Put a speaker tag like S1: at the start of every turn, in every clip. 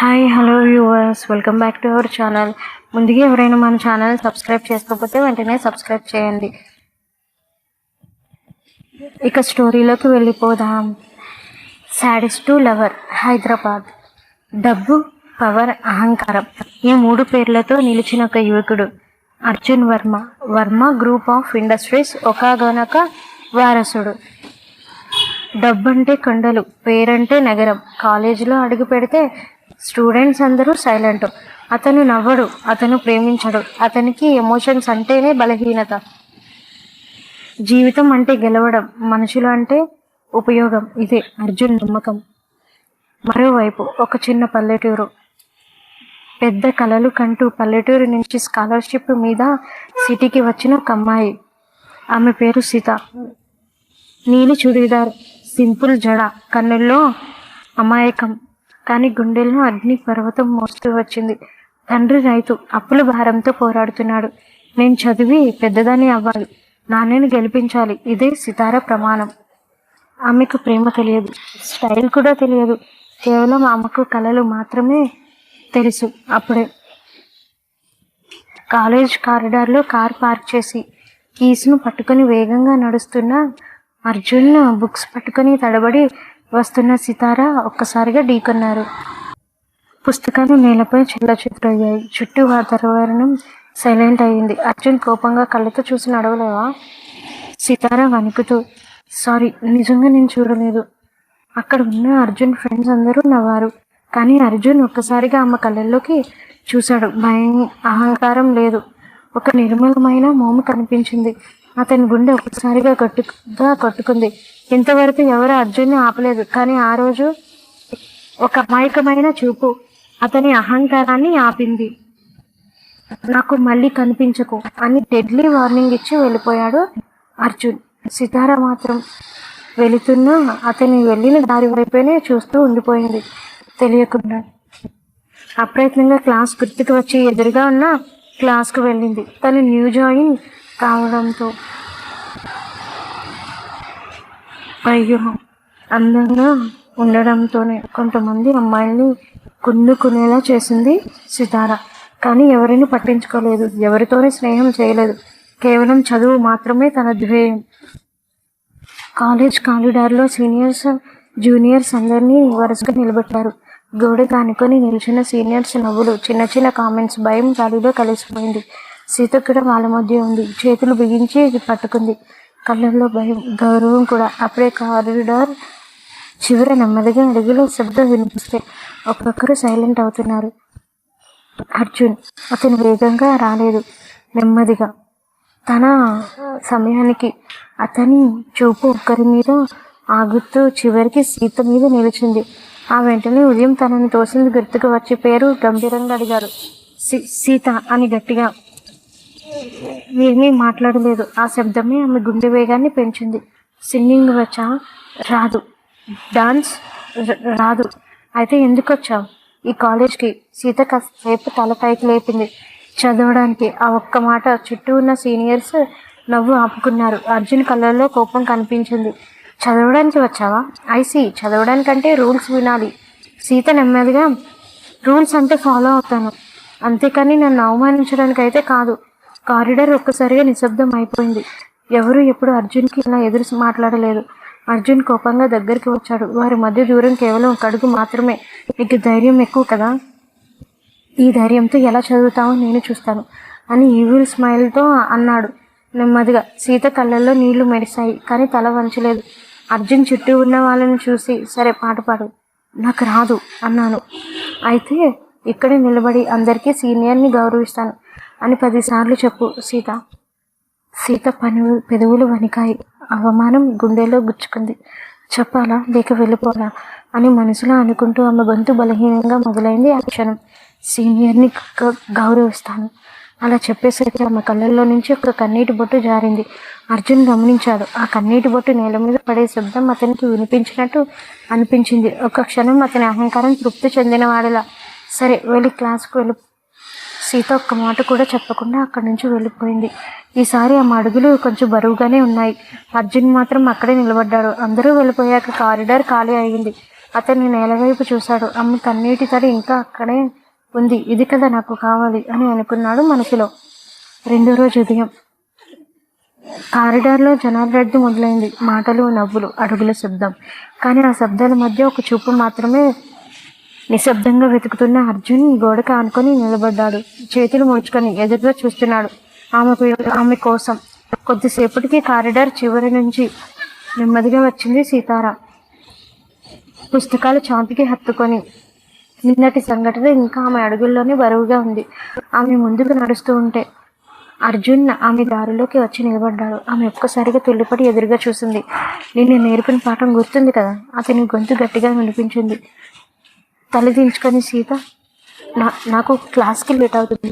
S1: Hi hello viewers, welcome back to our channel. ముందుగా ఎవరైనా మన ఛానల్ సబ్స్క్రైబ్ చేసుకోకపోతే వెంటనే సబ్స్క్రైబ్ చేయండి. ఇక స్టోరీలోకి వెళ్ళిపోదాం. Sadist lover Hyderabad. డబ్బు, పవర్, అహంకారం ఈ మూడు పేర్లతో నిలిచిన ఒక యువకుడు Arjun Varma. Varma group of industries ఒకగానొక వారసుడు. డబ్బంటే కొండలు, పేరంటే నగరం. కాలేజీలో అడుగు పెడితే స్టూడెంట్స్ అందరూ సైలెంట్. అతను నవ్వడు, అతను ప్రేమించడు. అతనికి ఎమోషన్స్ అంటేనే బలహీనత. జీవితం అంటే గెలవడం, మనుషులు అంటే ఉపయోగం. ఇదే అర్జున్ నమ్మకం. మరోవైపు ఒక చిన్న పల్లెటూరు. పెద్ద కలలు కంటూ పల్లెటూరు నుంచి స్కాలర్షిప్ మీద సిటీకి వచ్చిన ఒక అమ్మాయి. ఆమె పేరు సీత. నీలి చుడీదార్, సింపుల్ జడ, కన్నుల్లో అమాయకం, కానీ గుండెల్లో అగ్ని పర్వతం మోస్తూ వచ్చింది. తండ్రి రైతు, అప్పుల భారంతో పోరాడుతున్నాడు. నేను చదివి పెద్దదాన్ని అవ్వాలి, నాన్నని గెలిపించాలి, ఇదే సితార ప్రమాణం. ఆమెకు ప్రేమ తెలియదు, స్టైల్ కూడా తెలియదు. కేవలం ఆమెకు కళలు మాత్రమే తెలుసు. అప్పుడే కాలేజ్ కారిడార్లో కార్ పార్క్ చేసి కీస్ను పట్టుకొని వేగంగా నడుస్తున్న అర్జున్ బుక్స్ పట్టుకొని తడబడి వస్తున్న సితార ఒక్కసారిగా ఢీకొన్నారు. పుస్తకాలు నేలపై చెల్లచెదురయ్యాయి. చుట్టూ వాతావరణం సైలెంట్ అయ్యింది. అర్జున్ కోపంగా కళ్ళతో చూసి నడవలేవా? సితార వణుకుతూ, సారీ, నిజంగా నేను చూడలేదు. అక్కడ ఉన్న అర్జున్ ఫ్రెండ్స్ అందరూ నవ్వారు. కానీ అర్జున్ ఒక్కసారిగా ఆమె కళ్ళల్లోకి చూశాడు. భయం, అహంకారం లేదు, ఒక నిర్మలమైన మోము కనిపించింది. అతని గుండె ఒక్కసారిగా కొట్టుకుంది. ఇంతవరకు ఎవరు అర్జున్ని ఆపలేదు, కానీ ఆ రోజు ఒక అమాయకమైన చూపు అతని అహంకారాన్ని ఆపింది. నాకు మళ్ళీ కనిపించకు అని డెడ్లీ వార్నింగ్ ఇచ్చి వెళ్ళిపోయాడు అర్జున్. సితార మాత్రం వెళుతున్న అతని వెళ్ళిన దారి వైపునే చూస్తూ ఉండిపోయింది. తెలియకుండా అప్రయత్నంగా క్లాస్ గుర్తుకు వచ్చి ఎదురుగా ఉన్న క్లాస్కు వెళ్ళింది. తను న్యూ జాయిన్ కావడంతో అయ్యో అందంగా ఉండడంతోనే కొంతమంది అమ్మాయిల్ని కున్నుకునేలా చేసింది సితార. కానీ ఎవరిని పట్టించుకోలేదు, ఎవరితోనే స్నేహం చేయలేదు. కేవలం చదువు మాత్రమే తన ధ్యేయం. కాలేజ్ కారిడార్లో సీనియర్స్ జూనియర్స్ అందరినీ వరుసగా నిలబెట్టారు. గోడకు ఆనుకొని నిల్చున్న సీనియర్స్ నవ్వులు, చిన్న చిన్న కామెంట్స్. భయం గాలిలో కలిసిపోయింది. సీత కూడా వాళ్ళ మధ్య ఉంది. చేతులు బిగించి పట్టుకుంది. కళ్ళల్లో భయం, గౌరవం కూడా. అప్పుడే కారిడార్ చివర నెమ్మదిగా అడుగుల శబ్దం వినిపిస్తే ఒక్కొక్కరు సైలెంట్ అవుతున్నారు. అర్జున్. అతను వేగంగా రాలేదు, నెమ్మదిగా, తన సమయానికి. అతని చూపు ఒక్కరి మీద ఆగుతూ చివరికి సీత మీద నిలిచింది. ఆ వెంటనే ఉదయం తనని తోసింది గుర్తుకు వచ్చి పేరు గంభీరంగా అడిగారు. సీత అని గట్టిగా. ఏమీ మాట్లాడలేదు. ఆ శబ్దమే ఆమె గుండె వేగాన్ని పెంచింది. సింగింగ్ వచ్చా? రాదు. డాన్స్? రాదు. అయితే ఎందుకు వచ్చావు ఈ కాలేజ్కి? సీత కాసేపు తల పైకి లేపింది. చదవడానికి. ఆ ఒక్క మాట చుట్టూ ఉన్న సీనియర్స్ నవ్వు ఆపుకున్నారు. అర్జున్ కళ్ళల్లో కోపం కనిపించింది. చదవడానికి వచ్చావా? ఐసీ, చదవడానికంటే రూల్స్ వినాలి. సీత నెమ్మదిగా, రూల్స్ అంటే ఫాలో అవుతాను, అంతేకాని నన్ను అవమానించడానికి అయితే కాదు. కారిడార్ ఒక్కసారిగా నిశ్శబ్దం అయిపోయింది. ఎవరు ఎప్పుడు అర్జున్కి ఇలా ఎదురు మాట్లాడలేదు. అర్జున్ కోపంగా దగ్గరికి వచ్చాడు. వారి మధ్య దూరం కేవలం ఒక అడుగు మాత్రమే. నీకు ధైర్యం ఎక్కువ కదా, ఈ ధైర్యంతో ఎలా చదువుతావో నేను చూస్తాను అని ఈవిల్ స్మైల్తో అన్నాడు నెమ్మదిగా. సీత కళ్ళల్లో నీళ్లు మెరిశాయి, కానీ తల వంచలేదు. అర్జున్ చుట్టూ ఉన్న వాళ్ళని చూసి, సరే పాట పాడు. నాకు రాదు అన్నాను. అయితే ఇక్కడే నిలబడి అందరికీ సీనియర్ని గౌరవిస్తాను అని 10 సార్లు చెప్పు. సీత పెదవులు వణికాయి. అవమానం గుండెలో గుచ్చుకుంది. చెప్పాలా లేక వెళ్ళిపోలా అని మనసులో అనుకుంటూ ఆమె గొంతు బలహీనంగా మొదలైంది. ఆ క్షణం సీనియర్ని గౌరవిస్తాను అలా చెప్పేసరికి ఆమె కళ్ళల్లో నుంచి ఒక కన్నీటి బొట్టు జారింది. అర్జున్ గమనించాడు. ఆ కన్నీటి బొట్టు నేల మీద పడే శబ్దం అతనికి వినిపించినట్టు అనిపించింది. ఒక క్షణం అతని అహంకారం తృప్తి చెందిన వాడిలా, సరే వెళ్ళి క్లాస్కు వెళ్ళి. సీత ఒక్క మాట కూడా చెప్పకుండా అక్కడి నుంచి వెళ్ళిపోయింది. ఈసారి ఆమె అడుగులు కొంచెం బరువుగానే ఉన్నాయి. అర్జున్ మాత్రం అక్కడే నిలబడ్డాడు. అందరూ వెళ్ళిపోయాక కారిడార్ ఖాళీ అయింది. అతన్ని నేలవైపు చూశాడు. ఆమె కన్నీటి తడి ఇంకా అక్కడే ఉంది. ఇది కదా నాకు కావాలి అని అనుకున్నాడు మనసులో. రెండో రోజు ఉదయం కారిడార్లో జనాల రద్దీ మొదలైంది. మాటలు, నవ్వులు, అడుగుల శబ్దం. కానీ ఆ శబ్దాల మధ్య ఒక చూపు మాత్రమే. నిశ్శబ్దంగా వెతుకుతున్న అర్జున్ గోడకు ఆనుకొని నిలబడ్డాడు. చేతులు ముడుచుకొని ఎదురుగా చూస్తున్నాడు ఆమె కోసం. కొద్దిసేపటికి కారిడార్ చివరి నుంచి నెమ్మదిగా వచ్చింది సీతార. పుస్తకాలు చాంతికి హత్తుకొని. నిన్నటి సంఘటన ఇంకా ఆమె అడుగుల్లోనే బరువుగా ఉంది. ఆమె ముందుకు నడుస్తూ ఉంటే అర్జున్ ఆమె దారిలోకి వచ్చి నిలబడ్డాడు. ఆమె ఒక్కసారిగా తుల్లిపడి ఎదురుగా చూసింది. నిన్ను నేర్పిన పాఠం గుర్తుంది కదా? అతని గొంతు గట్టిగా వినిపించింది. తలదించుకొని సీత, నాకు క్లాస్కి లేట్ అవుతుంది.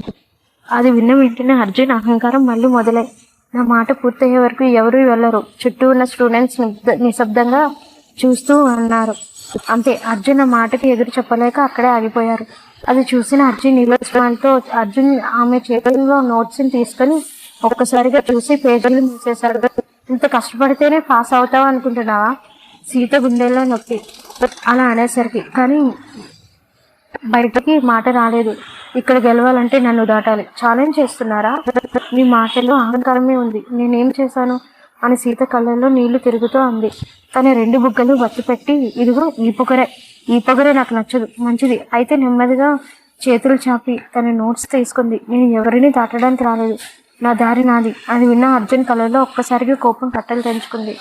S1: అది విన్న వెంటనే అర్జున్ అహంకారం మళ్ళీ మొదలై, నా మాట పూర్తయ్యే వరకు ఎవరూ వెళ్ళరు. చుట్టూ ఉన్న స్టూడెంట్స్ నిశ్శబ్దంగా చూస్తూ అన్నారు. అంతే. అర్జున్ ఆ మాటకి ఎదురు చెప్పలేక అక్కడే ఆగిపోయారు. అది చూసిన అర్జున్ నిలతో అర్జున్ ఆమె చేతుల్లో నోట్స్ని తీసుకొని ఒక్కసారిగా చూసి పేజీలు మూసేశాడు. ఇంత కష్టపడితేనే పాస్ అవుతావు అనుకుంటున్నావా? సీత గుండెల్లో నొక్కి అలా అనేసరికి కానీ బయటకి మాట రాలేదు. ఇక్కడ గెలవాలంటే నన్ను దాటాలి. ఛాలెంజ్ చేస్తున్నారా? మీ మాటల్లో అహంకారమే ఉంది. నేనేం చేశాను అని సీత కళ్ళల్లో నీళ్లు తిరుగుతూ అంది. తన రెండు బుగ్గలు బతిపెట్టి, ఇదిగో ఈ పొగరే నాకు నచ్చదు. మంచిది అయితే నెమ్మదిగా చేతులు చాపి తన నోట్స్ తీసుకుంది. నేను ఎవరిని దాటడానికి రాలేదు. నా దారి నాది. అది విన్న అర్జున్ కళ్ళల్లో ఒక్కసారిగా కోపం కట్టలు తెంచుకుంది.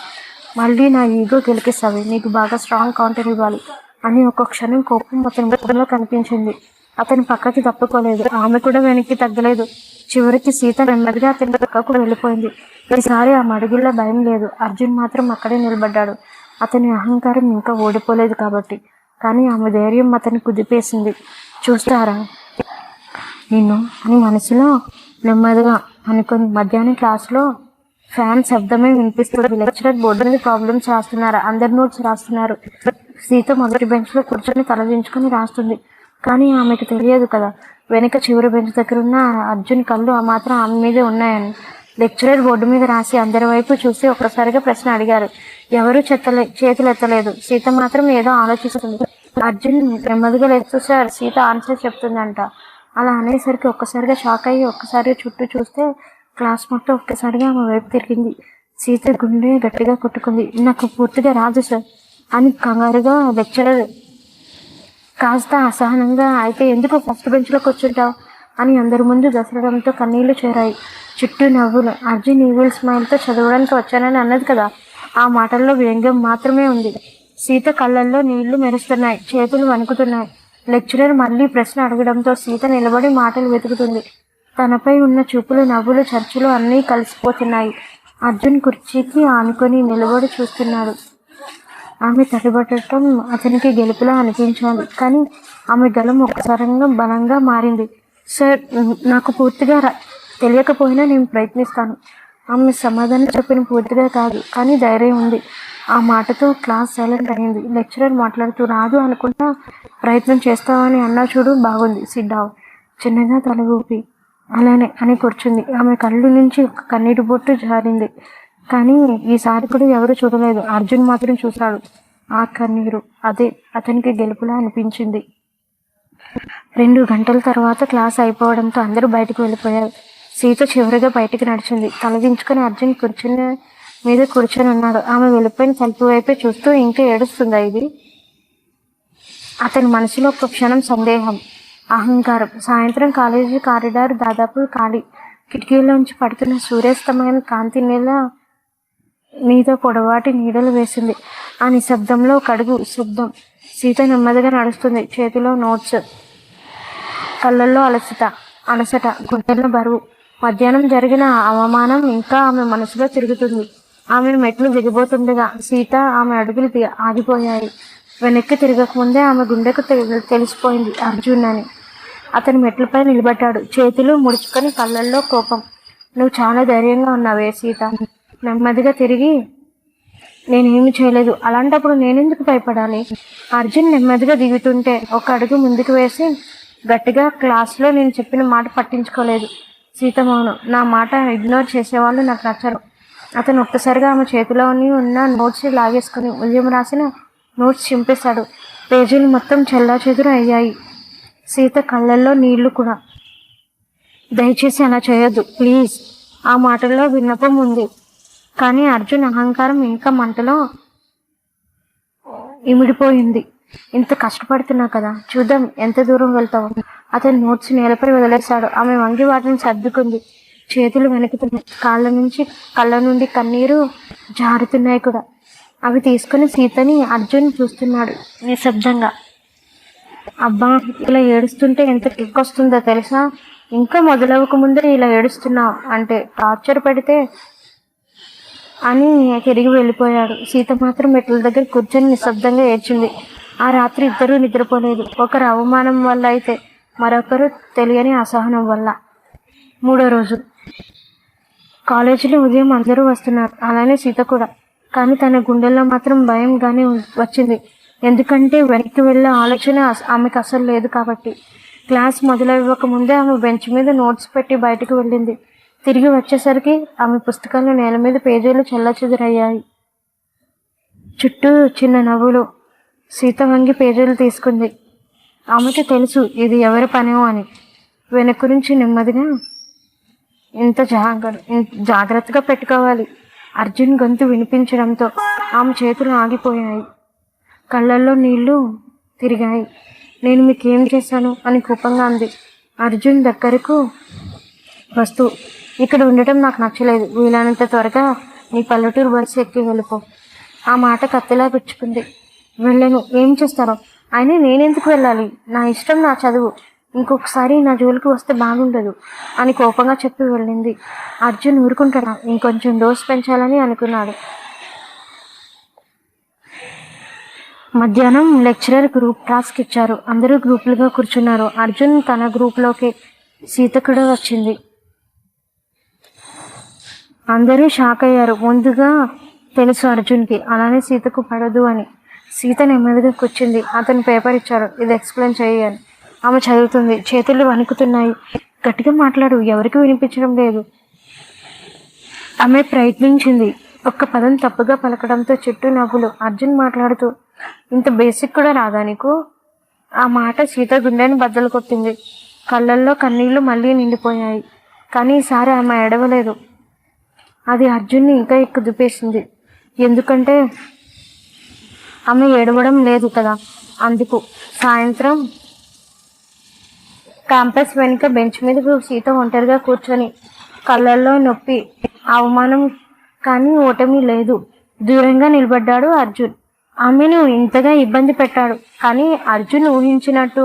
S1: మళ్ళీ నా ఈగో గెలికిస్తావి. నీకు బాగా స్ట్రాంగ్ కౌంటర్ ఇవ్వాలి అని ఒక క్షణం కోపం అతని ముఖంలో కనిపించింది. అతని పక్కకి తప్పుకోలేదు. ఆమె కూడా వెనక్కి తగ్గలేదు. చివరికి సీత నెమ్మదిగా అతని పక్కకు వెళ్ళిపోయింది. ఈసారి ఆ మడుగుల్లో భయం లేదు. అర్జున్ మాత్రం అక్కడే నిలబడ్డాడు. అతని అహంకారం ఇంకా ఓడిపోలేదు కాబట్టి. కానీ ఆమె ధైర్యం అతన్ని కుదిపేసింది. చూస్తారా నిన్ను అని మనసులో నెమ్మదిగా అనుకుని. మధ్యాహ్నం క్లాసులో ఫ్యాన్ శబ్దమే వినిపిస్తుంది. లెక్చరర్ బోర్డు మీద ప్రాబ్లమ్స్ రాస్తున్నారు. అందరి నోట్స్ రాస్తున్నారు. సీత మొదటి బెంచ్లో కూర్చొని తలదించుకొని రాస్తుంది. కానీ ఆమెకు తెలియదు కదా, వెనక చివరి బెంచ్ దగ్గర ఉన్న అర్జున్ కళ్ళు ఆ మాత్రం ఆమె మీదే ఉన్నాయని. లెక్చరర్ బోర్డు మీద రాసి అందరి వైపు చూసి ఒక్కసారిగా ప్రశ్న అడిగారు. ఎవరూ చేతులు ఎత్తలేదు. సీత మాత్రం ఏదో ఆలోచిస్తుంది. అర్జున్ నెమ్మదిగా లేదు. సార్, సీత ఆన్సర్ చెప్తుందంట. అలా అనేసరికి ఒక్కసారిగా షాక్ అయ్యి ఒక్కసారిగా చుట్టూ చూస్తే క్లాస్ మొత్తం ఒక్కసారిగా ఆమె వైపు తిరిగింది. సీత గుండె గట్టిగా కొట్టుకుంది. నాకు పూర్తిగా రాదు సార్ అని కంగారుగా. లెక్చరర్ కాస్త అసహనంగా, అయితే ఎందుకు ఫస్ట్ బెంచ్లో కూర్చుంటావు అని అందరి ముందు దసరడంతో కన్నీళ్లు చేరాయి. చుట్టూ నవ్వులు. అర్జున్ ఈవిల్ స్మైల్తో చదవడానికి వచ్చానని అన్నది కదా, ఆ మాటల్లో వ్యంగ్యం మాత్రమే ఉంది. సీత కళ్ళల్లో నీళ్లు మెరుస్తున్నాయి. చేతులు వణుకుతున్నాయి. లెక్చరర్ మళ్ళీ ప్రశ్న అడగడంతో సీత నిలబడి మాటలు వెతుకుతుంది. తనపై ఉన్న చూపులు, నవ్వులు, చర్చలు అన్నీ కలిసిపోతున్నాయి. అర్జున్ కుర్చీకి ఆనుకొని నిలబడి చూస్తున్నాడు. ఆమె తడిబట్టడం అతనికి గెలుపులా అనిపించాలి. కానీ ఆమె గలం ఒక్కసారిగా బలంగా మారింది. సార్, నాకు పూర్తిగా తెలియకపోయినా నేను ప్రయత్నిస్తాను. ఆమె సమాధానం చెప్పిన పూర్తిగా కాదు, కానీ ధైర్యం ఉంది. ఆ మాటతో క్లాస్ సైలెంట్ అయింది. లెక్చరర్ మాట్లాడుతూ, రాదు అనుకుంటా ప్రయత్నం చేస్తావని అన్నా చూడు, బాగుంది, సిడ్డావు. చిన్నగా తల ఊపి అలానే అని కూర్చుంది. ఆమె కళ్ళు నుంచి ఒక కన్నీటి బొట్టు జారింది. కానీ ఈసారి కూడా ఎవరు చూడలేదు. అర్జున్ మాత్రం చూశాడు. ఆ కన్నీరు అదే అతనికి గెలుపులా అనిపించింది. 2 గంటల తర్వాత క్లాస్ అయిపోవడంతో అందరూ బయటకు వెళ్ళిపోయారు. సీత చివరిగా బయటికి నడిచింది. తలదించుకొని అర్జున్ మీద కూర్చొని ఉన్నాడు. ఆమె వెళ్ళిపోయిన తలుపు వైపే చూస్తూ, ఇంకా ఏడుస్తుందా ఇది? అతని మనసులో ఒక క్షణం సందేహం, అహంకారం. సాయంత్రం కాలేజీ కారిడార్ దాదాపు ఖాళీ. కిటికీలోంచి పడుతున్న సూర్యాస్తమైన కాంతి నేల మీద పొడవాటి నీడలు వేసింది. ఆ నిశ్శబ్దంలో ఒక అడుగు శబ్దం. సీత నెమ్మదిగా నడుస్తుంది. చేతిలో నోట్స్, కళ్ళల్లో అలసట, గుండెల్లో బరువు. మధ్యాహ్నం జరిగిన అవమానం ఇంకా ఆమె మనసులో తిరుగుతుంది. ఆమె మెట్లు దిగిపోతుండగా సీత ఆమె అడుగులు ఆగిపోయాయి. వెనక్కి తిరగకముందే ఆమె గుండెకు తెలిసిపోయింది అర్జున్ అని. అతని మెట్లపై నిలబడ్డాడు, చేతులు ముడుచుకొని, కళ్ళల్లో కోపం. నువ్వు చాలా ధైర్యంగా ఉన్నావే సీత. నెమ్మదిగా తిరిగి, నేనేమి చేయలేదు. అలాంటప్పుడు నేనెందుకు భయపడాలి? అర్జున్ నెమ్మదిగా దిగుతుంటే ఒక అడుగు ముందుకు వేసి గట్టిగా, క్లాస్లో నేను చెప్పిన మాట పట్టించుకోలేదు. సీత మౌనం. నా మాట ఇగ్నోర్ చేసేవాళ్ళు నాకు నచ్చరు. అతను ఒక్కసారిగా ఆమె చేతిలోని ఉన్న నోట్స్ లాగేసుకుని ఉదయం రాసిన నోట్స్ చింపేశాడు. పేజీలు మొత్తం చెల్లాచెదురు అయ్యాయి. సీత కళ్ళల్లో నీళ్లు కూడా. దయచేసి అలా చేయొద్దు ప్లీజ్. ఆ మాటల్లో విన్నపం ఉంది. కానీ అర్జున్ అహంకారం ఇంకా మంటలో ఇమిడిపోయింది. ఇంత కష్టపడుతున్నా కదా, చూద్దాం ఎంత దూరం వెళ్తావు. అతను నోట్స్ నేలపై వదిలేశాడు. ఆమె వంగి వాటిని సర్దుకుంది. చేతులు వెనుకుతున్నాయి. కళ్ళ నుండి కన్నీరు జారుతున్నాయి కూడా. అవి తీసుకుని సీతని అర్జున్ చూస్తున్నాడు నిశ్శబ్దంగా. అబ్బా, ఇలా ఏడుస్తుంటే ఎంత కిక్ వస్తుందో తెలుసా. ఇంకా మొదలవక ముందే ఇలా ఏడుస్తున్నావు అంటే టార్చర్ పెడితే అని తిరిగి వెళ్ళిపోయాడు. సీత మాత్రం మెట్ల దగ్గర కూర్చొని నిశ్శబ్దంగా ఏడ్చింది. ఆ రాత్రి ఇద్దరూ నిద్రపోలేదు. ఒకరు అవమానం వల్ల అయితే మరొకరు తెలియని అసహనం వల్ల. 3వ రోజు కాలేజీలో ఉదయం అందరూ వస్తున్నారు, అలానే సీత కూడా. కానీ తన గుండెల్లో మాత్రం భయంగానే వచ్చింది. ఎందుకంటే వెనక్కి వెళ్ళే ఆలోచన ఆమెకు అసలు లేదు కాబట్టి. క్లాస్ మొదలవ్వక ముందే ఆమె బెంచ్ మీద నోట్స్ పెట్టి బయటకు వెళ్ళింది. తిరిగి వచ్చేసరికి ఆమె పుస్తకాలు నేల మీద పేజీలు చెల్లచెదురయ్యాయి. చుట్టూ చిన్న నవ్వులు. సీత వంగి పేజీలు తీసుకుంది. ఆమెకి తెలుసు ఇది ఎవరి పనేమో అని. వెనక్కు నుంచి నెమ్మదిగా ఇంత జాగ్రత్తగా పెట్టుకోవాలి. అర్జున్ గొంతు వినిపించడంతో ఆమె చేతులు ఆగిపోయాయి. కళ్ళల్లో నీళ్లు తిరిగాయి. నేను మీకేం చేశాను అని కోపంగా అంది. అర్జున్ దగ్గరకు వస్తూ, ఇక్కడ ఉండటం నాకు నచ్చలేదు. వీలైనంత త్వరగా నీ పల్లెటూరు బస్సు ఎక్కి వెళ్ళిపో. ఆ మాట కత్తిలా పిచ్చుకుంది. వెళ్ళను. ఏం చేస్తారో. అయినా నేనెందుకు వెళ్ళాలి? నా ఇష్టం, నా చదువు. ఇంకొకసారి నా జోలికి వస్తే బాగుండదు అని కోపంగా చెప్పి వెళ్ళింది. అర్జున్ ఊరుకుంటాడా? ఇంకొంచెం డోస్ పెంచాలని అనుకున్నాడు. మధ్యాహ్నం లెక్చరర్ గ్రూప్ టాస్క్ ఇచ్చారు. అందరూ గ్రూపులుగా కూర్చున్నారు. అర్జున్ తన గ్రూప్లోకి, సీత కూడా వచ్చింది. అందరూ షాక్ అయ్యారు. ముందుగా తెలుసు అర్జున్కి అలానే సీతకు పడదు అని. సీత నెమ్మదిగా కూర్చుంది. అతను పేపర్ ఇచ్చారు. ఇది ఎక్స్ప్లెయిన్ చేయి అని. ఆమె చదువుతుంది. చేతులు వణుకుతున్నాయి. గట్టిగా మాట్లాడు, ఎవరికి వినిపించడం లేదు. ఆమె ప్రయత్నించింది. ఒక్క పదం తప్పుగా పలకడంతో చుట్టూ నవ్వులు. అర్జున్ మాట్లాడుతూ, ఇంత బేసిక్ కూడా రాదా నీకు? ఆ మాట సీత గుండెని బద్దలు కొట్టింది. కళ్ళల్లో కన్నీళ్లు మళ్ళీ నిండిపోయాయి. కానీ ఈసారి ఆమె ఏడవలేదు. అది అర్జున్ని ఇంకా ఎక్కువ దుపేసింది. ఎందుకంటే ఆమె ఏడవడం లేదు కదా, అందుకు. సాయంత్రం క్యాంపస్ వెనుక బెంచ్ మీద సీత ఒంటరిగా కూర్చొని, కళ్ళల్లో నొప్పి, అవమానం కానీ ఓటమి లేదు. దూరంగా నిలబడ్డాడు అర్జున్. ఆమెను ఇంతగా ఇబ్బంది పెట్టాడు. కానీ అర్జున్ ఊహించినట్టు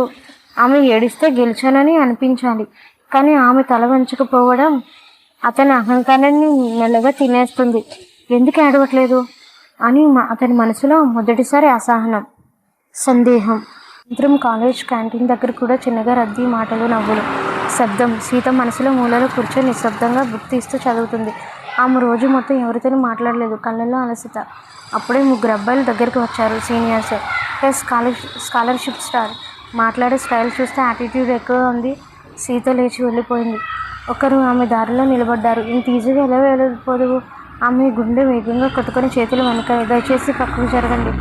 S1: ఆమె ఏడిస్తే గెలిచానని అనిపించాలి. కానీ ఆమె తల వంచకపోవడం అతని అహంకారాన్ని మెల్లగా తినేస్తుంది. ఎందుకు ఏడవట్లేదు అని అతని మనసులో మొదటిసారి అసహనం, సందేహం. సాయంత్రం కాలేజ్ క్యాంటీన్ దగ్గర కూడా చిన్నగా రద్దీ, మాటలు, నవ్వులు, శబ్దం. సీత మనసులో మూలలో కూర్చొని నిశ్శబ్దంగా బుక్ తీస్తూ చదువుతుంది. ఆమె రోజు మొత్తం ఎవరితోనూ మాట్లాడలేదు. కళ్ళల్లో అలసట. అప్పుడే 3 అబ్బాయిలు దగ్గరికి వచ్చారు. సీనియర్స్. Plus scholarship star. మాట్లాడే స్టైల్ చూస్తే యాటిట్యూడ్ ఎక్కువ ఉంది. సీత లేచి వెళ్ళిపోయింది. ఒకరు ఆమె దారిలో నిలబడ్డారు. ఇంత ఈజీగా ఎలా వెళ్ళిపోదు? ఆమె గుండె వేగంగా కొట్టుకొని చేతులు వెనకాయి. దయచేసి పక్కకు జరగండి.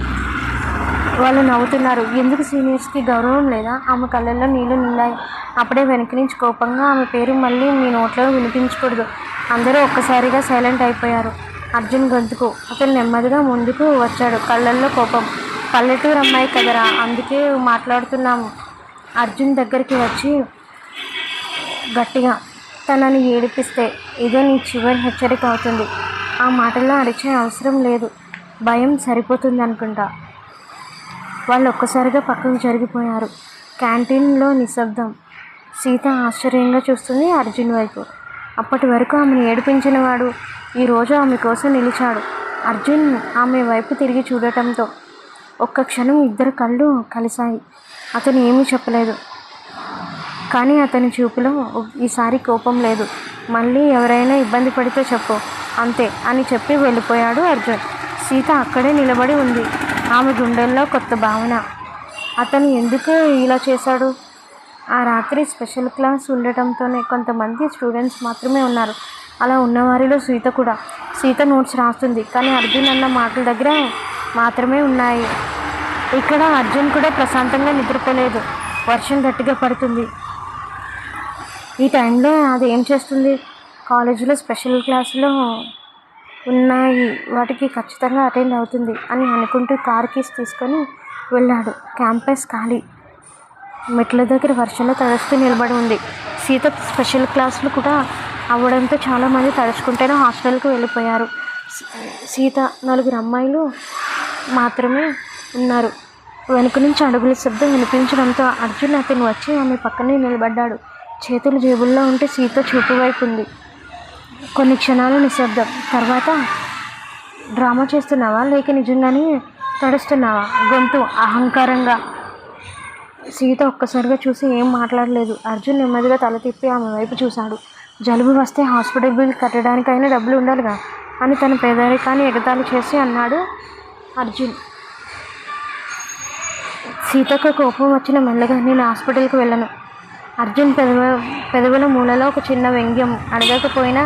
S1: వాళ్ళు నవ్వుతున్నారు. ఎందుకు సీనియర్స్కి గౌరవం లేదా? ఆమె కళ్ళల్లో నీళ్లు నిండాయి. అప్పుడే వెనక నుంచి కోపంగా, ఆమె పేరు మళ్ళీ మీ నోట్లో వినిపించకూడదు. అందరూ ఒక్కసారిగా సైలెంట్ అయిపోయారు. అర్జున్ గొంతుకు. అతను నెమ్మదిగా ముందుకు వచ్చాడు. కళ్ళల్లో కోపం. పల్లెటూరు అమ్మాయి కదరా, అందుకే మాట్లాడుతున్నాము. అర్జున్ దగ్గరికి వచ్చి గట్టిగా, తనని ఏడిపిస్తే ఇదే నీ చివరి హెచ్చరిక అవుతుంది. ఆ మాటల్లో అరిచే అవసరం లేదు. భయం సరిపోతుంది అనుకుంటా. వాళ్ళు ఒక్కసారిగా పక్కకు జరిగిపోయారు. క్యాంటీన్లో నిశ్శబ్దం. సీత ఆశ్చర్యంగా చూస్తుంది అర్జున్ వైపు. అప్పటి వరకు ఆమెను ఏడిపించిన వాడు ఈరోజు ఆమె కోసం నిలిచాడు. అర్జున్ ఆమె వైపు తిరిగి చూడటంతో ఒక్క క్షణం ఇద్దరు కళ్ళు కలిశాయి. అతను ఏమీ చెప్పలేదు. కానీ అతని చూపులో ఈసారి కోపం లేదు. మళ్ళీ ఎవరైనా ఇబ్బంది పడితే చెప్పు అంతే అని చెప్పి వెళ్ళిపోయాడు అర్జున్. సీత అక్కడే నిలబడి ఉంది. ఆమె గుండెల్లో కొత్త భావన. అతను ఎందుకు ఇలా చేశాడు? ఆ రాత్రి స్పెషల్ క్లాస్ ఉండటంతోనే కొంతమంది స్టూడెంట్స్ మాత్రమే ఉన్నారు. అలా ఉన్నవారిలో సీత కూడా. సీత నోట్స్ రాస్తుంది. కానీ అర్జున్ అన్న మాటల దగ్గర మాత్రమే ఉన్నాయి. ఇక్కడ అర్జున్ కూడా ప్రశాంతంగా నిద్రపోలేదు. వర్షం గట్టిగా పడుతుంది. ఈ టైంలో అది ఏం చేస్తుంది? కాలేజీలో స్పెషల్ క్లాసులో ఉన్నాయి, వాటికి ఖచ్చితంగా అటెండ్ అవుతుంది అని అనుకుంటూ కార్ కీస్ తీసుకొని వెళ్ళాడు. క్యాంపస్ ఖాళీ. మెట్ల దగ్గర వర్షంలో తడుస్తూ నిలబడి ఉంది. సీత స్పెషల్ క్లాసులు కూడా అవ్వడంతో చాలామంది తడుచుకుంటేనే హాస్టల్కి వెళ్ళిపోయారు. సీత, 4 అమ్మాయిలు మాత్రమే ఉన్నారు. వెనుక నుంచి అడుగుల శబ్దం వినిపించడంతో అర్జున్ అతను వచ్చి ఆమె పక్కనే నిలబడ్డాడు. చేతులు జేబుల్లో ఉంటే సీత చూపు వైపు ఉంది. కొన్ని క్షణాలు నిశ్శబ్దం. తర్వాత, డ్రామా చేస్తున్నావా లేక నిజంగానే తడుస్తున్నావా? గొంతు అహంకారంగా. సీత ఒక్కసారిగా చూసి ఏం మాట్లాడలేదు. అర్జున్ నెమ్మదిగా తల తిప్పి ఆమె వైపు చూశాడు. జలుబు వస్తే హాస్పిటల్ బిల్ కట్టడానికైనా డబ్బులు ఉండాలిగా అని తన పేదరికాన్ని ఎగతాళి చేసి అన్నాడు అర్జున్. సీతకు కోపం వచ్చిన మెల్లగా, నేను హాస్పిటల్కి వెళ్ళను. అర్జున్ పెదవుల మూలలో ఒక చిన్న వ్యంగ్యం. అడగకపోయినా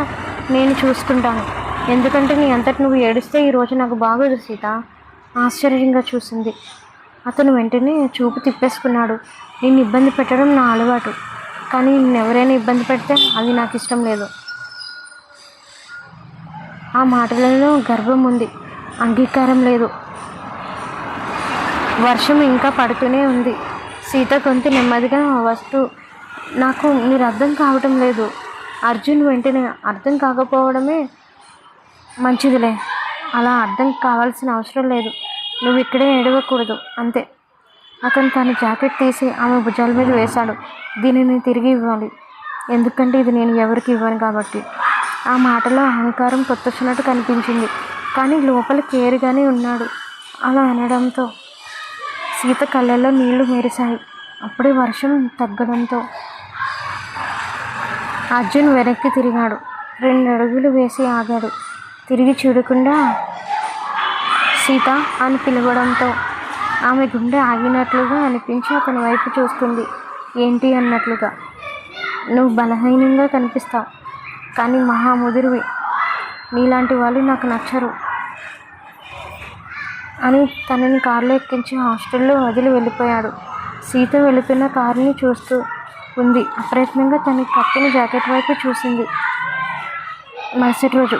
S1: నేను చూసుకుంటాను. ఎందుకంటే నీ అంతటి నువ్వు ఏడిస్తే ఈరోజు నాకు బాగోదు సీత. ఆశ్చర్యంగా చూసింది. అతను వెంటనే చూపు తిప్పేసుకున్నాడు. నిన్ను ఇబ్బంది పెట్టడం నా అలవాటు, కానీ నిన్నెవరైనా ఇబ్బంది పెడితే అది నాకు ఇష్టం లేదు. ఆ మాటలలో గర్వం ఉంది, అంగీకారం లేదు. వర్షం ఇంకా పడుతూనే ఉంది. సీత గొంతు నెమ్మదిగా వస్తూ, నాకు మీరు అర్థం కావటం లేదు. అర్జున్ వెంటనే, అర్థం కాకపోవడమే మంచిదిలే. అలా అర్థం కావాల్సిన అవసరం లేదు. నువ్వు ఇక్కడే ఏడవకూడదు అంతే. అతను తన జాకెట్ తీసి ఆమె భుజాల మీద వేశాడు. దీనిని తిరిగి ఇవ్వాలి, ఎందుకంటే ఇది నేను ఎవరికి ఇవ్వను కాబట్టి. ఆ మాటలో అహంకారం కొత్తొచ్చినట్టు కనిపించింది, కానీ లోపల కేరుగానే ఉన్నాడు. అలా అనడంతో సీత కళ్ళల్లో నీళ్లు మెరిశాయి. అప్పుడే వర్షం తగ్గడంతో అర్జున్ వెనక్కి తిరిగాడు. 2 అడుగులు వేసి ఆగాడు. తిరిగి చూడకుండా సీత అని పిలవడంతో ఆమె గుండె ఆగినట్లుగా అనిపించి అతని వైపు చూస్తుంది. ఏంటి అన్నట్లుగా. నువ్వు బలహీనంగా కనిపిస్తావు, కానీ మహాముదురివి. నీలాంటి వాళ్ళు నాకు నచ్చరు అని తనని కారులో ఎక్కించి హాస్టల్లో వదిలి వెళ్ళిపోయాడు. సీత వెళుతున్న కారుని చూస్తూ ఉంది. అప్రయత్నంగా తన కప్పిన జాకెట్ వైపు చూసింది. మరుసటి రోజు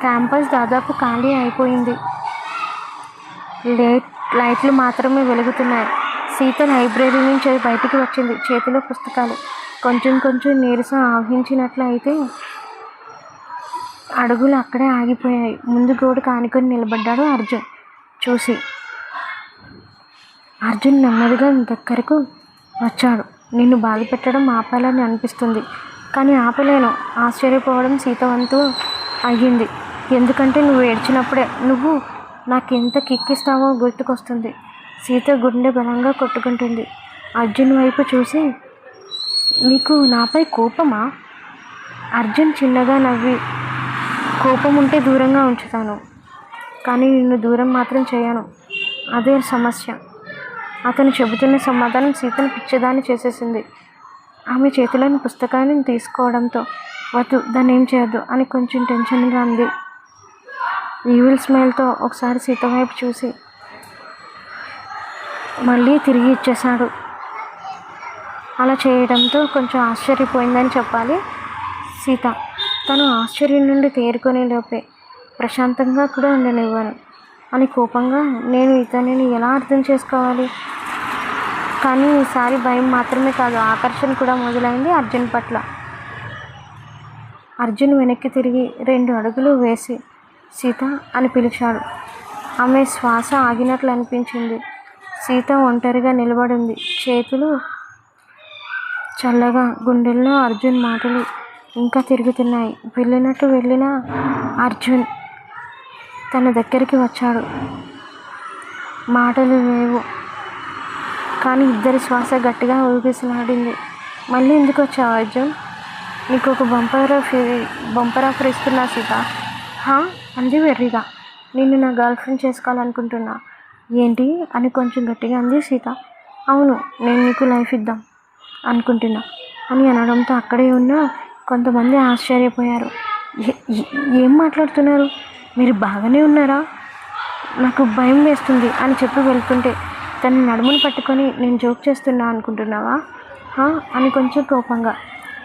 S1: క్యాంపస్ దాదాపు ఖాళీ అయిపోయింది. లైట్లు మాత్రమే వెలుగుతున్నాయి. సీత లైబ్రరీ నుంచి బయటికి వచ్చింది. చేతిలో పుస్తకాలు. కొంచెం కొంచెం నీరసం ఆవహించినట్లు అయితే అడుగులు అక్కడే ఆగిపోయాయి. ముందు గోడకు ఆనుకొని నిలబడ్డాడు అర్జున్. చూసి అర్జున్ నెమ్మదిగా దగ్గరకు వచ్చాడు. నిన్ను బాధ పెట్టడం ఆపాలని అనిపిస్తుంది, కానీ ఆపలేను. ఆశ్చర్యపోవడం సీత వంతు అయ్యింది. ఎందుకంటే నువ్వు ఏడ్చినప్పుడే నువ్వు నాకెంత కిక్కిస్తావో గుర్తుకొస్తుంది. సీత గుండె బలంగా కొట్టుకుంటుంది. అర్జున్ వైపు చూసి, నీకు నాపై కోపమా? అర్జున్ చిన్నగా నవ్వి, కోపం ఉంటే దూరంగా ఉంచుతాను, కానీ నిన్ను దూరం మాత్రం చేయను. అదే సమస్య. అతను చెబుతున్న సమాధానం సీతను పిచ్చిదాన్ని చేసేసింది. ఆమె చేతిలోని పుస్తకాన్ని తీసుకోవడంతో, వద్దు, దాన్ని ఏం చేయొద్దు అని కొంచెం టెన్షన్గా ఉంది. ఈవిల్ స్మైల్తో ఒకసారి సీత వైపు చూసి మళ్ళీ తిరిగి ఇచ్చేశాడు. అలా చేయడంతో కొంచెం ఆశ్చర్యపోయిందని చెప్పాలి సీత. తను ఆశ్చర్యం నుండి తేరుకునే లోపే ప్రశాంతంగా కూడా ఉండనివ్వను అని కోపంగా, నేను ఇతనిని ఎలా అర్థం చేసుకోవాలి? కానీ ఈసారి భయం మాత్రమే కాదు, ఆకర్షణ కూడా మొదలైంది అర్జున్ పట్ల. అర్జున్ వెనక్కి తిరిగి 2 అడుగులు వేసి సీత అని పిలిచాడు. ఆమె శ్వాస ఆగినట్లు అనిపించింది. సీత ఒంటరిగా నిలబడింది. చేతులు చల్లగా. గుండెల్లో అర్జున్ మాటలు ఇంకా తిరుగుతున్నాయి. వెళ్ళినట్టు వెళ్ళిన అర్జున్ తన దగ్గరికి వచ్చాడు. మాటలు లేవు, కానీ ఇద్దరి శ్వాస గట్టిగా ఊగిసలాడింది. మళ్ళీ ఎందుకు వచ్చావు అర్జున్? నీకు ఒక బంపర్ ఆఫర్ ఇస్తున్నా సీత. హా అంది వెర్రిగా. నిన్ను నా గర్ల్ ఫ్రెండ్ చేసుకోవాలనుకుంటున్నా. ఏంటి అని కొంచెం గట్టిగా అంది సీత. అవును, నేను నీకు లైఫ్ ఇద్దాం అనుకుంటున్నా అని అనడంతో అక్కడే ఉన్న కొంతమంది ఆశ్చర్యపోయారు. ఏం మాట్లాడుతున్నారు? మీరు బాగానే ఉన్నారా? నాకు భయం వేస్తుంది అని చెప్పి వెళ్తుంటే తన నడుమును పట్టుకొని నేను జోక్ చేస్తున్నా అనుకుంటున్నావా అని కొంచెం కోపంగా.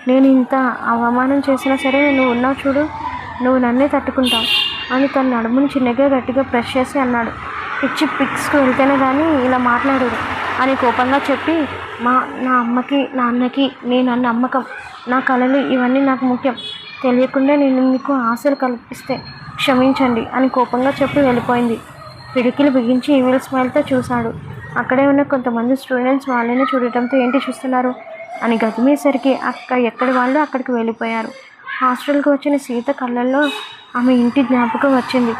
S1: నేను ఇంత అవమానం చేసినా సరే నువ్వు ఉన్నావు చూడు, నువ్వు నన్నే తట్టుకుంటావు అని తన నడుముని చిన్నగా గట్టిగా ప్రెస్ చేసి అన్నాడు. పిచ్చి పిక్స్కి వెళ్తేనే కానీ ఇలా మాట్లాడరు అని కోపంగా చెప్పి, నా అమ్మకి నాన్నకి నేను అన్న నమ్మకం, నా కళలు ఇవన్నీ నాకు ముఖ్యం. తెలియకుండా నేను మీకు ఆశలు కల్పిస్తే క్షమించండి అని కోపంగా చెప్పి వెళ్ళిపోయింది. పిడికిలు బిగించి ఈవిల్ స్మైల్తో చూశాడు. అక్కడే ఉన్న కొంతమంది స్టూడెంట్స్ వాళ్ళని చూడటంతో ఏంటి చూస్తున్నారు అని గదిమేసరికి ఎక్కడి వాళ్ళు అక్కడికి వెళ్ళిపోయారు. హాస్టల్కి వచ్చిన సీత కళ్ళల్లో ఆమె ఇంటి జ్ఞాపకం వచ్చింది.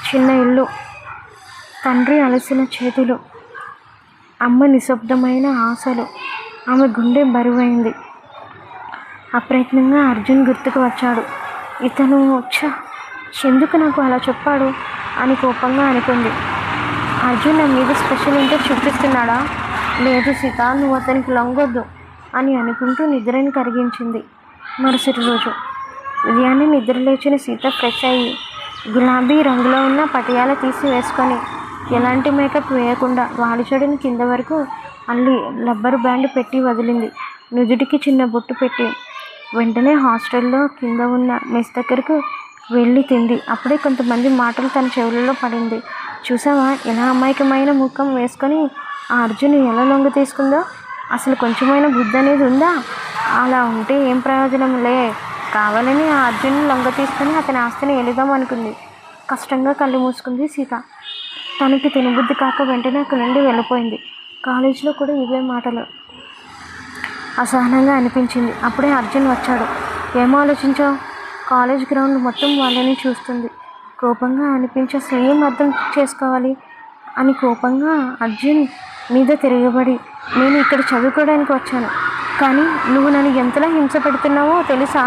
S1: చిన్న ఇల్లు, తండ్రి అలసిన చేతులు, అమ్మ నిశ్శబ్దమైన ఆశలు. ఆమె గుండె బరువైంది. అప్రయత్నంగా అర్జున్ గుర్తుకు వచ్చాడు. ఇతను ఎందుకు నాకు అలా చెప్పాడు అని కోపంగా అనుకుంది. అర్జున్ నా మీద స్పెషల్ ఇంట్రెస్ట్ చూపిస్తున్నాడా? లేదు సీత, నువ్వు అతనికి లొంగొద్దు అని అనుకుంటూ నిద్రని కరిగించింది. మరుసటి రోజు ఉదయాన్నే నిద్ర లేచిన సీత ఫ్రెష్ అయ్యి గులాబీ రంగులో ఉన్న పటియాల తీసి వేసుకొని ఎలాంటి మేకప్ వేయకుండా వాడిచడిని కింద వరకు అల్లి రబ్బర్ బ్యాండ్ పెట్టి వదిలింది. నుదుటికి చిన్న బొట్టు పెట్టి వెంటనే హాస్టల్లో కింద ఉన్న మెస్ దగ్గరకు వెళ్ళి తింది. అప్పుడే కొంతమంది మాటలు తన చెవులలో పడింది. చూసావా ఎలా అమాయకమైన ముఖం వేసుకొని ఆ అర్జున్ ఎలా లొంగ తీసుకుందో? అసలు కొంచెమైనా బుద్ధి అనేది ఉందా? అలా ఉంటే ఏం ప్రయోజనం లే. కావాలని ఆ అర్జున్ని లొంగ తీసుకొని అతని ఆస్తిని ఎలుదాం అనుకుంది. కష్టంగా కళ్ళు మూసుకుంది సీత. తనకి తినబుద్ధి కాక వెంటనే అక్కడి నుండి వెళ్ళిపోయింది. కాలేజీలో కూడా ఇవే మాటలు. అసహనంగా అనిపించింది. అప్పుడే అర్జున్ వచ్చాడు. ఏం ఆలోచించావు? కాలేజ్ గ్రౌండ్ మొత్తం వాళ్ళని చూస్తుంది. కోపంగా అనిపించే సేమ్ అర్థం చేసుకోవాలి అని కోపంగా అర్జున్ మీద తిరగబడి, నేను ఇక్కడ చదువుకోవడానికి వచ్చాను, కానీ నువ్వు నన్ను ఎంతలా హింస పెడుతున్నావో తెలుసా?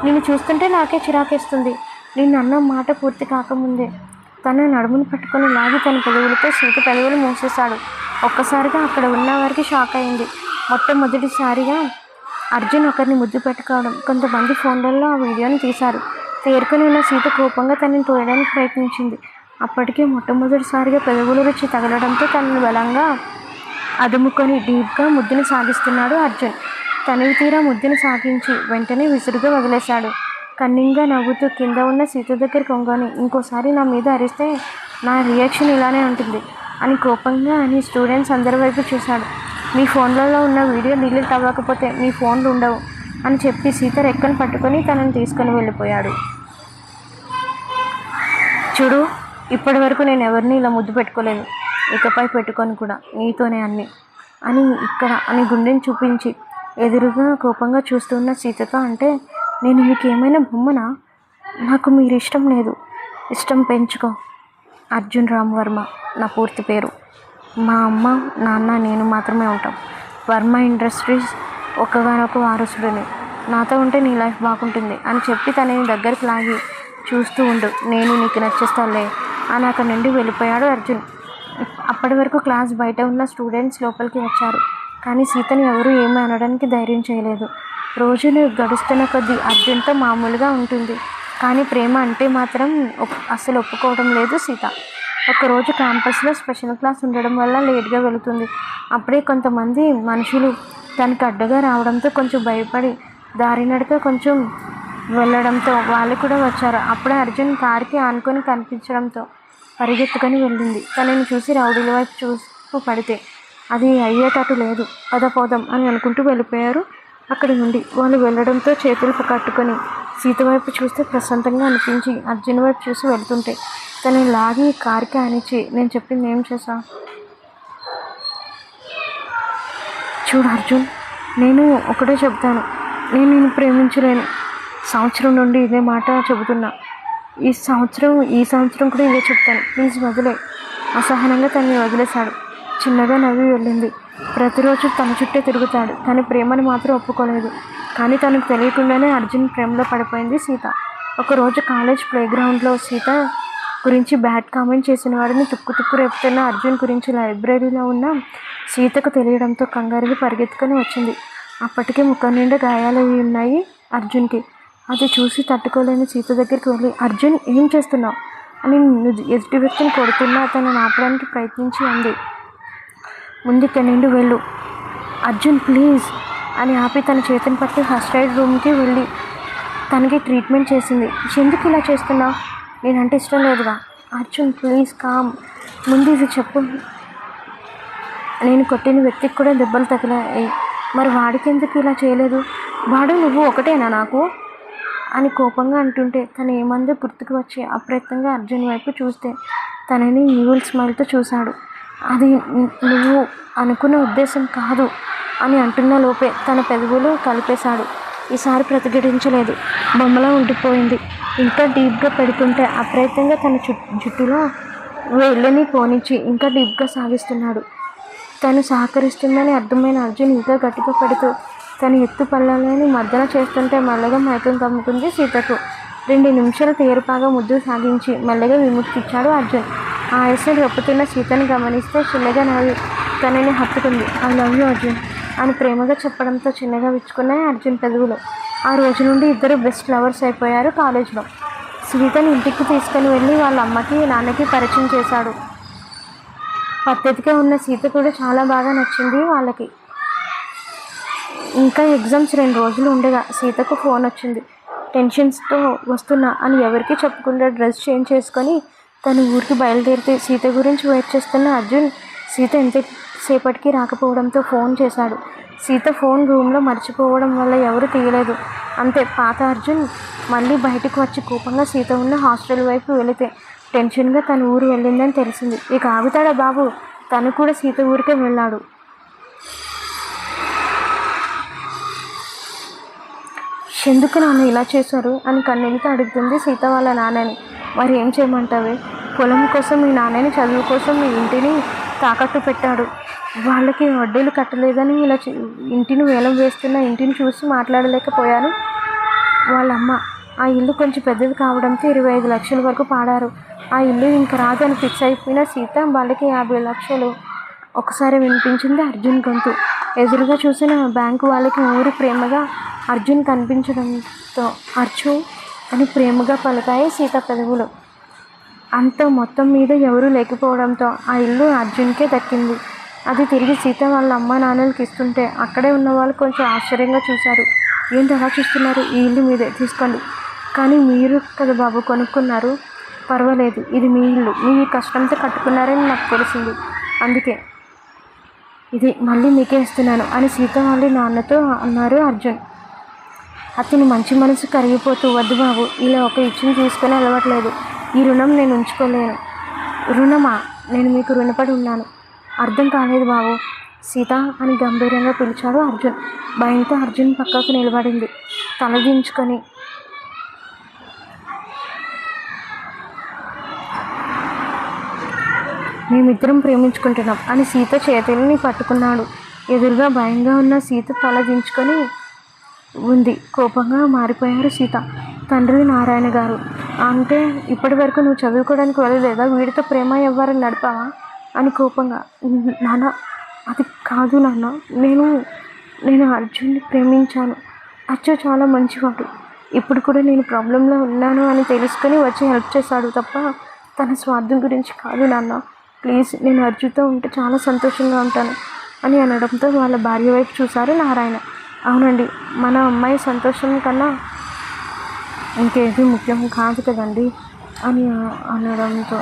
S1: నిన్ను చూస్తుంటే నాకే చిరాకేస్తుంది. నిన్ను అన్న మాట పూర్తి కాకముందే తన నడుమును పట్టుకొని లాగి తన పెదవులతో సీత పెదవులు మూసేశాడు. ఒక్కసారిగా అక్కడ ఉన్న వారికి షాక్ అయింది. మొట్టమొదటిసారిగా అర్జున్ ఒకరిని ముద్దు పెట్టుకోవడం. కొంతమంది ఫోన్లలో ఆ వీడియోని తీశారు. తేరుకొని ఉన్న సీత కోపంగా తనని తోయడానికి ప్రయత్నించింది. అప్పటికే మొట్టమొదటిసారిగా పెదవుల రుచి తగలడంతో తనను బలంగా అదుముకొని డీప్గా ముద్దుని సాగిస్తున్నాడు అర్జున్. తనివి తీరా ముద్దుని సాగించి వెంటనే విసురుగా వదిలేశాడు. కన్నింగా నవ్వుతూ కింద ఉన్న సీత దగ్గర కొంగని, ఇంకోసారి నా మీద అరిస్తే నా రియాక్షన్ ఇలానే ఉంటుంది అని కోపంగా అని స్టూడెంట్స్ అందరి వైపు చూశాడు. మీ ఫోన్లలో ఉన్న వీడియో డిలీట్ అవ్వకపోతే మీ ఫోన్లు ఉండవు అని చెప్పి సీత రెక్కను పట్టుకొని తనని తీసుకొని వెళ్ళిపోయాడు. చూడు, ఇప్పటి వరకు నేను ఎవరిని ఇలా ముద్దు పెట్టుకోలేదు, ఇకపై పెట్టుకొని కూడా నీతోనే అన్నీ అని గుండెని చూపించి ఎదురుగా కోపంగా చూస్తున్న సీతతో అంటే, నేను మీకు ఏమైనా బొమ్మనా? నాకు మీరు ఇష్టం లేదు. ఇష్టం పెంచుకో. అర్జున్ రామ్ వర్మ నా పూర్తి పేరు. మా అమ్మ నాన్న నేను మాత్రమే ఉంటాం. వర్మ ఇండస్ట్రీస్ ఒక్కగానొక వారసుడిని. నాతో ఉంటే నీ లైఫ్ బాగుంటుంది అని చెప్పి తనని దగ్గరికి లాగి, చూస్తూ ఉండు, నేను నీకు నచ్చేస్తాలే అని అక్కడి నుండి వెళ్ళిపోయాడు అర్జున్. అప్పటి వరకు క్లాస్ బయట ఉన్న స్టూడెంట్స్ లోపలికి వచ్చారు. కానీ సీతని ఎవరూ ఏమీ అనడానికి ధైర్యం చేయలేదు. రోజులు గడుస్తున్న కొద్దీ అర్జున్తో మామూలుగా ఉంటుంది, కానీ ప్రేమ అంటే మాత్రం అస్సలు ఒప్పుకోవడం లేదు సీత. ఒకరోజు క్యాంపస్లో స్పెషల్ క్లాస్ ఉండడం వల్ల లేట్గా వెళుతుంది. అప్పుడే కొంతమంది మనుషులు తనకు అడ్డగా రావడంతో కొంచెం భయపడి దారి నడక కొంచెం వెళ్ళడంతో వాళ్ళు కూడా వచ్చారు. అప్పుడే అర్జున్ కార్కి ఆనుకొని కనిపించడంతో పరిగెత్తుకొని వెళ్ళింది. తనని చూసి రౌడీల వైపు చూపు పడితే అది అయ్యేటట్టు లేదు. పోదాం అని అనుకుంటూ వెళ్ళిపోయారు అక్కడి నుండి. వాళ్ళు వెళ్ళడంతో చేతులు కట్టుకొని సీత వైపు చూస్తే ప్రశాంతంగా అనిపించి అర్జున్ వైపు చూసి వెళ్తుంటే తనని లాగి కార్కి ఆనిచ్చి, నేను చెప్పింది ఏం చేసా? చూడు అర్జున్, నేను ఒకటే చెప్తాను, నేను నిన్ను ప్రేమించలేను. సంవత్సరం నుండి ఇదే మాట చెబుతున్నా. ఈ సంవత్సరం కూడా ఇదే చెప్తాను. ప్లీజ్ వదిలే. అసహనంగా తనని వదిలేశాడు. చిన్నగా నవ్వి వెళ్ళింది. ప్రతిరోజు తన చుట్టే తిరుగుతాడు, కానీ ప్రేమని మాత్రం ఒప్పుకోలేదు. కానీ తనకు తెలియకుండానే అర్జున్ ప్రేమలో పడిపోయింది సీత. ఒకరోజు కాలేజ్ ప్లేగ్రౌండ్లో సీత గురించి బ్యాడ్ కామెంట్ చేసిన వాడిని తుక్కు రేపుతున్న అర్జున్ గురించి లైబ్రరీలో ఉన్న సీతకు తెలియడంతో కంగారుగా పరిగెత్తుకొని వచ్చింది. అప్పటికే ముఖం నిండా గాయాలు ఉన్నాయి అర్జున్కి. అది చూసి తట్టుకోలేని సీత దగ్గరికి వెళ్ళి, అర్జున్ ఏం చేస్తున్నావు అని ఎదుటి వ్యక్తిని కొడుతున్నా తనని ఆపడానికి ప్రయత్నించి అంది. ముందు ఇక్కడి నుండి వెళ్ళు, అర్జున్ ప్లీజ్ అని ఆపి తన చేతిని పట్టి ఫస్ట్ ఎయిడ్ రూమ్కి వెళ్ళి తనకి ట్రీట్మెంట్ చేసింది. ఎందుకు ఇలా చేస్తున్నావు, నేనంటే ఇష్టం లేదుగా. అర్జున్ ప్లీజ్ కామ్, ముందు ఇది చెప్పు. నేను కొట్టిన వ్యక్తికి కూడా దెబ్బలు తగిలాయి, మరి వాడికి ఎందుకు ఇలా చేయలేదు, వాడు నువ్వు ఒకటేనా నాకు అని కోపంగా అంటుంటే తను ఏమందో గుర్తుకు వచ్చి అప్రయత్నంగా అర్జున్ వైపు చూస్తే తనని ఈవిల్ స్మైల్తో చూశాడు. అది నువ్వు అనుకున్న ఉద్దేశం కాదు అని అంటున్న లోపే తన పెదవులు కలిపేశాడు. ఈసారి ప్రతిఘటించలేదు, బొమ్మలా ఉండిపోయింది. ఇంకా డీప్గా పెడుతుంటే అప్రయత్నంగా తన జుట్టులో వేళ్ళని పోనిచ్చి ఇంకా డీప్గా సాగిస్తున్నాడు. తను సహకరిస్తుందని అర్థమైన అర్జున్ ఇంకా గట్టిగా పడుతూ తన ఎత్తు పళ్ళని మర్దన చేస్తుంటే మెల్లగా మైకం కమ్ముకుంది సీతకు. 2 నిమిషాలు తేరుపాగా ముద్దు సాగించి మెల్లగా విముక్తిచ్చాడు అర్జున్. ఆ ఆయుస్సును రొప్పుతున్న సీతను గమనిస్తే చిన్నగా నవ్వి తనని హత్తుకుంది. ఐ లవ్ యూ అర్జున్ అని ప్రేమగా చెప్పడంతో చిన్నగా విచ్చుకున్నాయి అర్జున్ పెదవులు. ఆ రోజు నుండి ఇద్దరు బెస్ట్ లవర్స్ అయిపోయారు కాలేజ్లో. సీతని ఇంటికి తీసుకుని వెళ్ళి వాళ్ళ అమ్మకి నాన్నకి పరిచయం చేశాడు. పద్ధతిగా ఉన్న సీత కూడా చాలా బాగా నచ్చింది వాళ్ళకి. ఇంకా ఎగ్జామ్స్ 2 రోజులు ఉండగా సీతకు ఫోన్ వచ్చింది. టెన్షన్స్తో వస్తున్నా అని ఎవరికి చెప్పకుండా డ్రెస్ చేంజ్ చేసుకొని తను ఊరికి బయలుదేరితే సీత గురించి వెయిట్ చేస్తున్న అర్జున్ సీత ఎంతసేపటికి రాకపోవడంతో ఫోన్ చేశాడు. సీత ఫోన్ రూమ్లో మర్చిపోవడం వల్ల ఎవరు తీయలేదు. అంతే, పాత అర్జున్ మళ్ళీ బయటకు వచ్చి కోపంగా సీత ఉన్న హాస్టల్ వైపు వెళితే టెన్షన్గా తన ఊరు వెళ్ళిందని తెలిసింది. ఇక ఆగుతాడా బాబు, తను కూడా సీత ఊరికే వెళ్ళాడు. ఎందుకు నాన్న ఇలా చేశారు అని కన్నీళ్ళతో అడుగుతుంది సీత వాళ్ళ నాన్నని. మరి ఏం చేయమంటావే, పొలం కోసం మీ నాన్నని, చదువు కోసం మీ ఇంటిని తాకట్టు పెట్టాడు. వాళ్ళకి వడ్డీలు కట్టలేదని ఇలా ఇంటిని వేలం వేస్తున్న ఇంటిని చూసి మాట్లాడలేకపోయాను. వాళ్ళమ్మ ఆ ఇల్లు కొంచెం పెద్దది కావడంతో 25 లక్షల వరకు పాడారు. ఆ ఇల్లు ఇంక రాదని ఫిక్స్ అయిపోయిన సీత వాళ్ళకి 50 లక్షలు ఒకసారి వినిపించింది అర్జున్ గొంతు. ఎదురుగా చూసిన బ్యాంకు వాళ్ళకి ఊరి ప్రేమగా అర్జున్ కనిపించడంతో అర్జు అని ప్రేమగా పలికాయి సీత పెదవులు. అంత మొత్తం మీద ఎవరూ లేకపోవడంతో ఆ ఇల్లు అర్జున్కే దక్కింది. అది తిరిగి సీత వాళ్ళ అమ్మ నాన్నలకి ఇస్తుంటే అక్కడే ఉన్న వాళ్ళు కొంచెం ఆశ్చర్యంగా చూశారు. ఏంటి అలా చూస్తున్నారు, ఈ ఇల్లు మీదే తీసుకోండి. కానీ మీరు కదా బాబు కొనుక్కున్నారు, పర్వాలేదు, ఇది మీ ఇల్లు, మీ కష్టంతో కట్టుకున్నారని నాకు తెలిసింది, అందుకే ఇది మళ్ళీ మీకే ఇస్తున్నాను అని సీత వాళ్ళ నాన్నతో అన్నారు అర్జున్. అతని మంచి మనసు కరిగిపోతూ, వద్దు బాబు, ఇలా ఒక ఇచ్చిని తీసుకొని అలవట్లేదు, ఈ రుణం నేను ఉంచుకోలేను. రుణమా, నేను మీకు రుణపడి ఉన్నాను. అర్థం కాలేదు బాబు, సీత అని గంభీరంగా పిలిచాడు అర్జున్. భయంతో అర్జున్ పక్కకు నిలబడింది తలదించుకొని. మేమిద్దరం ప్రేమించుకుంటున్నాం అని సీత చేతులని పట్టుకున్నాడు. ఎదురుగా భయంగా ఉన్న సీత తల దించుకొని ఉంది. కోపంగా మారిపోయారు సీత. తండ్రి నారాయణ గారు, అంటే ఇప్పటి వరకు నువ్వు చదువుకోవడానికి వెళ్ళలేదా, వీడితో ప్రేమ వ్యవహారం నడిపావా అని కోపంగా. నాన్న అది కాదు నాన్న, నేను అర్జున్ని ప్రేమించాను. అర్జున్ చాలా మంచివాడు. ఇప్పుడు కూడా నేను ప్రాబ్లంలో ఉన్నాను అని తెలుసుకొని వచ్చి హెల్ప్ చేశాడు తప్ప తన స్వార్థం గురించి కాదు నాన్న. ప్లీజ్, నేను అర్జున్తో ఉంటే చాలా సంతోషంగా ఉంటాను అని అనడంతో వాళ్ళ భార్య వైపు చూశారు నారాయణ. అవునండి, మన అమ్మాయి సంతోషం కన్నా ఇంకేది ముఖ్యం కాదు కదండి అని అనడంతో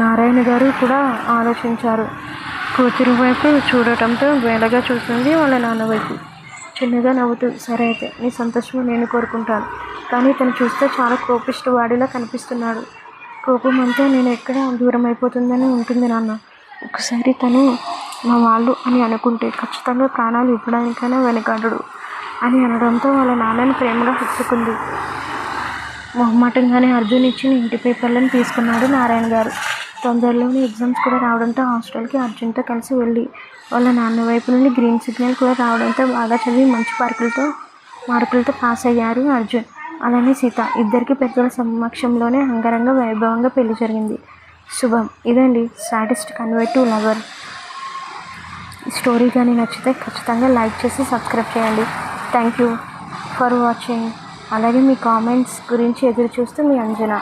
S1: నారాయణ గారు కూడా ఆలోచించారు. కూతురు వైపు చూడటంతో వేలగా చూసింది వాళ్ళ నాన్న వైపు. చిన్నగా నవ్వుతూ, సరే అయితే నీ సంతోషం నేను కోరుకుంటాను, కానీ తను చూస్తే చాలా కోపిష్టి వాడిలా కనిపిస్తున్నాడు. కోపం అంతా నేను ఎక్కడ దూరం అయిపోతుందని ఉంటుంది నాన్న. ఒకసారి తను మా వాళ్ళు అని అనుకుంటే ఖచ్చితంగా ప్రాణాలు ఇవ్వడానికైనా వెనకాడడు అని అనడంతో వాళ్ళ నాన్నని ప్రేమగా హత్తుకుంది. మొహమాటంగానే అర్జున్ ఇచ్చిన ఇంటి పేపర్లను తీసుకున్నాడు నారాయణ గారు. తొందరలోనే ఎగ్జామ్స్ కూడా రావడంతో హాస్టల్కి అర్జున్తో కలిసి వెళ్ళి వాళ్ళ నాన్న వైపు నుండి గ్రీన్ సిగ్నల్ కూడా రావడంతో బాగా చదివి మంచి మార్కులతో పాస్ అయ్యారు అర్జున్. అలానే సీత. ఇద్దరికి పెద్దల సమక్షంలోనే అంగరంగ వైభవంగా పెళ్లి జరిగింది. శుభం. ఇదండి సాడిస్ట్ కన్వర్ట్ లవర్ స్టోరీ. కానీ నచ్చితే ఖచ్చితంగా లైక్ చేసి సబ్స్క్రైబ్ చేయండి. Thank you for watching. అలాగే మీ కామెంట్స్ గురించి ఎదురు చూస్తూ మీ అంజనా.